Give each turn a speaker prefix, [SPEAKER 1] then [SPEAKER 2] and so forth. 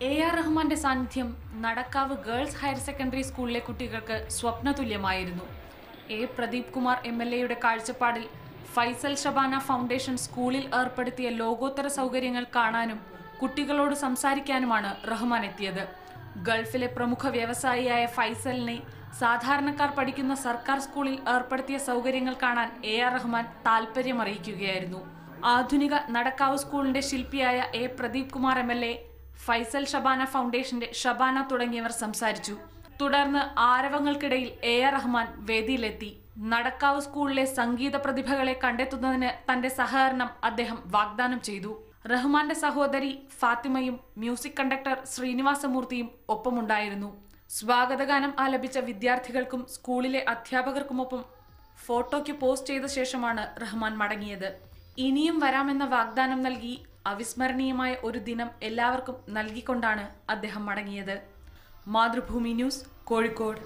[SPEAKER 1] AR റഹ്മാന്റെ സാന്നിധ്യം Nadakkavu girls higher secondary സ്കൂളിലെ കുട്ടികൾക്ക് സ്വപ്നതുല്യമായിരുന്നു. പ്രദീപ് കുമാർ MLAയുടെ കാഴ്ചപ്പാടിൽ ഫൈസൽ ഷബാന ഫൗണ്ടേഷൻ സ്കൂളിൽ ഏർപ്പെടുത്തിയ ലോകോത്തര സൗകര്യങ്ങൾ കാണാനും കുട്ടികളോട് സംസാരിക്കാനുമാണ് റഹ്മാൻ എത്തിയത്. ഗൾഫിലെ പ്രമുഖ വ്യവസായിയായ ഫൈസലിനെ സാധാരണക്കാർ പഠിക്കുന്ന സർക്കാർ സ്കൂളിൽ ഏർപ്പെടുത്തിയ സൗകര്യങ്ങൾ കാണാൻ AR റഹ്മാൻ താൽപര്യമറിയിക്കുകയായിരുന്നു. ആധുനിക നടക്കാവ് സ്കൂളിന്റെ ശില്പിയായ പ്രദീപ് കുമാർ MLA, ഫൈസൽ ഷബാന ഫൗണ്ടേഷന്റെ ഷബാന തുടങ്ങിയവർ സംസാരിച്ചു. തുടർന്ന് ആരവങ്ങൾക്കിടയിൽ AR റഹ്മാൻ വേദിയിലെത്തി. നടക്കാവ് സ്കൂളിലെ സംഗീത പ്രതിഭകളെ കണ്ടെത്തുന്നതിന് തന്റെ സഹകരണം അദ്ദേഹം വാഗ്ദാനം ചെയ്തു. റഹ്മാന്റെ സഹോദരി ഫാത്തിമയും മ്യൂസിക് കണ്ടക്ടർ ശ്രീനിവാസമൂർത്തിയും ഒപ്പമുണ്ടായിരുന്നു. സ്വാഗതഗാനം ആലപിച്ച വിദ്യാർത്ഥികൾക്കും സ്കൂളിലെ അധ്യാപകർക്കുമൊപ്പം ഫോട്ടോയ്ക്ക് പോസ്റ്റ് ചെയ്ത ശേഷമാണ് റഹ്മാൻ മടങ്ങിയത്. ഇനിയും വരാമെന്ന വാഗ്ദാനം നൽകി അവിസ്മരണീയമായ ഒരു ദിനം എല്ലാവർക്കും നൽകിക്കൊണ്ടാണ് അദ്ദേഹം മടങ്ങിയത്. മാതൃഭൂമി ന്യൂസ്, കോഴിക്കോട്.